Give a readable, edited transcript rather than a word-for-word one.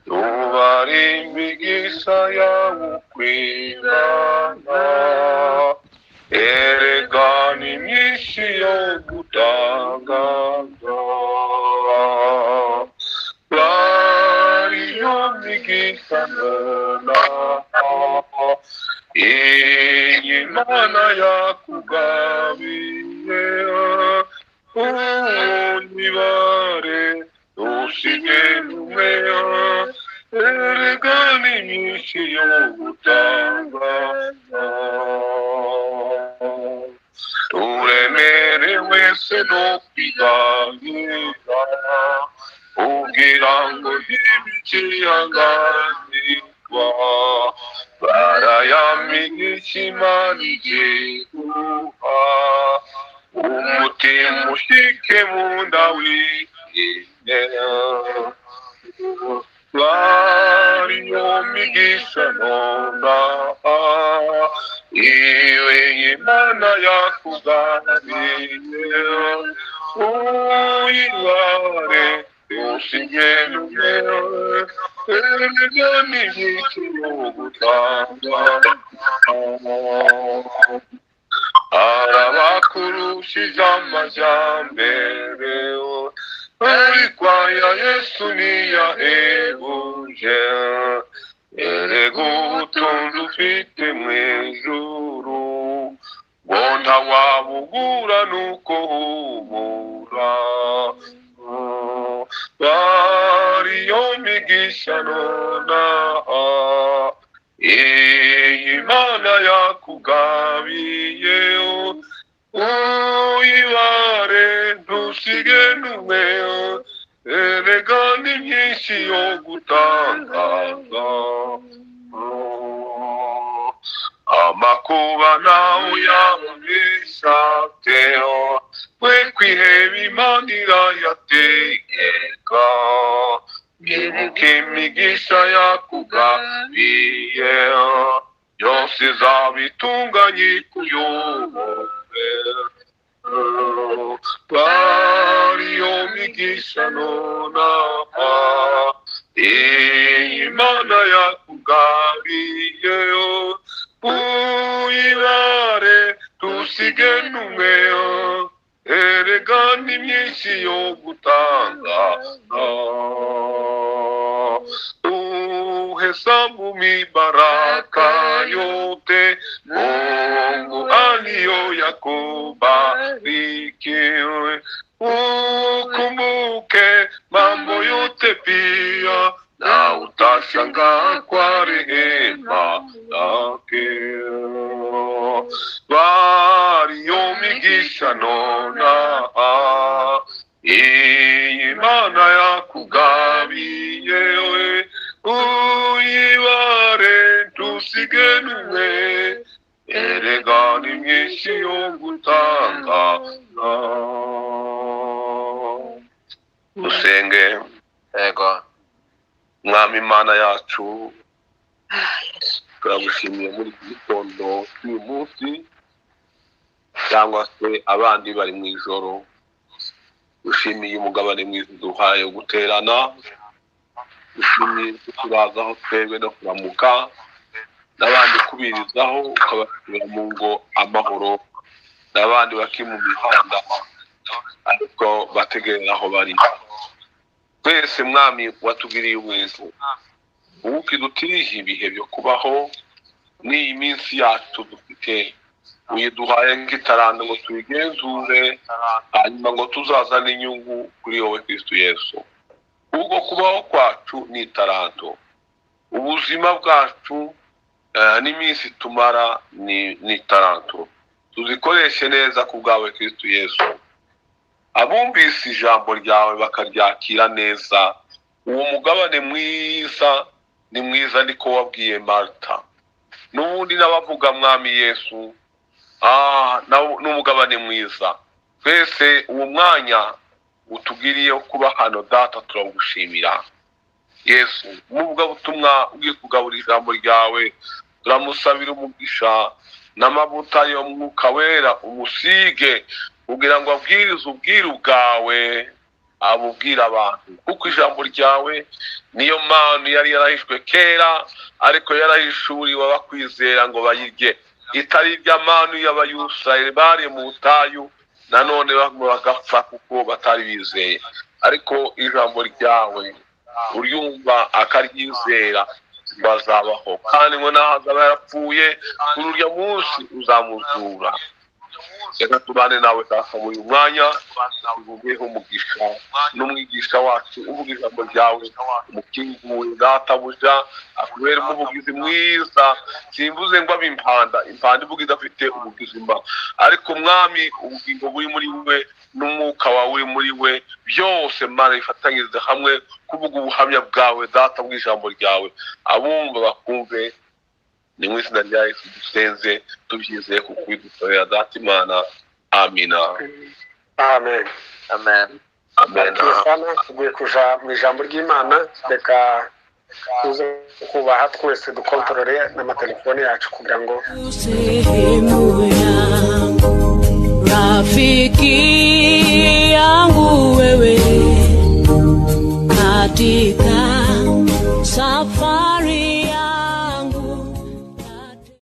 tubari imigisha yawe ukwigana erega ni myinshi yo gutangaza bariyo migisha nona iyi Mana yakugabiye unibare usige numea erega ni myinshi yo gutangaza turemerewe se no kwiganira ugira ngo ntibicihanganirwa barayamigisha Imana igiguha umutima ushike mu nda wihine bariyo migisha nonaha iwe Imana yakugabiye uyibare usige numero erega ni myinshi yo gutangaza arabakurushije amajyambere ariko aya Yesu niyahebuje erega ubutunzi ufite mu ijuru ngo ntawabugura nuko hubura bariyo migisha nonaha iyi Mana yakugabiye uyibare ntusige numero erega ni myinshi yo gutangaza amakuba nawe uyabishateo we kwiheba Imana irayategeka ibuka imigisha yakugabiye yose izabitunganye ikuyobore bariyo migisha nonaha iyi Mana yakugabiye uyibare tusige numero erega ni myinshi yo gutangaza uhesabu mibaraka yote Mungu aliyobarikiwe ukumbuke mambo yote pia na utashangaa kwa rehema zake bariyo migisha nonaha iyi Mana yakugabiye uyibare ntusige numwe erega ni myinshi yo gutangaza dusenge. Yego Mwami Imana yacu turagushimiye muri iki gitondo cy'uyu munsi cyangwa se abandi bari mu ijoro dushimiye umugabane mwiza duhaye guterana dushimiye turazaho twebwe no kuramuka n'abandi kubirizaho ukabasubira mu ngo amahoro n'abandi baki mu mihanda ariko bategerera aho bari twese Mwami watugiriye ubwiza ukidutirihe ibihe byo kubaho n'iyi minsi yacu dufite uyiduhaye nk'itaranda ngo tuyigenzure hanyuma ngo tuzazane inyungu kuri wowe Kristo Yesu ubwo kubaho kwacu ni itaranto ubuzima bwacu n'iminsi tumara ni itaranto tuzikoreshe neza ku bwawe Kristo Yesu abumvise ijambo ryawe bakaryakira neza uwo mugabane mwiza ni mwiza niko wabwiye Marta n'ubundi n'abavuga Mwami Yesu n'umugabane mwiza twese uwo mwanya utugiriye kuba hano data turagushimira Yesu muvuga butumwa ugiye kugaburira ijambo ryawe turamusabira umugisha n'amavuta yo mwuka wera umusige kugira ngo abwirize ubwiru bwawe abubwira abantu kuko ijambo ryawe niyo mpano yari yarahishwe kera ariko yarahishuriwe abakwizera ngo bayirye itari irya mpano y'abayisirayeli bari mu butayu nanone bagapfa kuko batari bizeye ariko ijambo ryawe uryumva akaryizera bazabaho kandi ngo naho yarapfuye kuri urya munsi uzamuzura reka tubane nawe data muri uyu mwanya uvugeho umugisha n'umwigisha wacu uvuga ijambo ryawe umukingure databuja akubere umuvugizi mwiza simvuze ngo abe impanda ivuga idafite ubuzima ariko mwami ubugingo buri muri we n'umwuka wawe uri muri we byose Mana bifatanyirize hamwe kuvuga ubuhamya bwawe data bw'ijambo ryawe abumva bakumve ni mu izina rya Yesu dusenze tubyizeye kuko bidukorera data Imana amina amen Amen. amen tugiye kuja mu ijambo ry'Imana reka tuze kubaha twese dukontorore n'amatelefone yacu kugira ngo sehemu yangu rafiki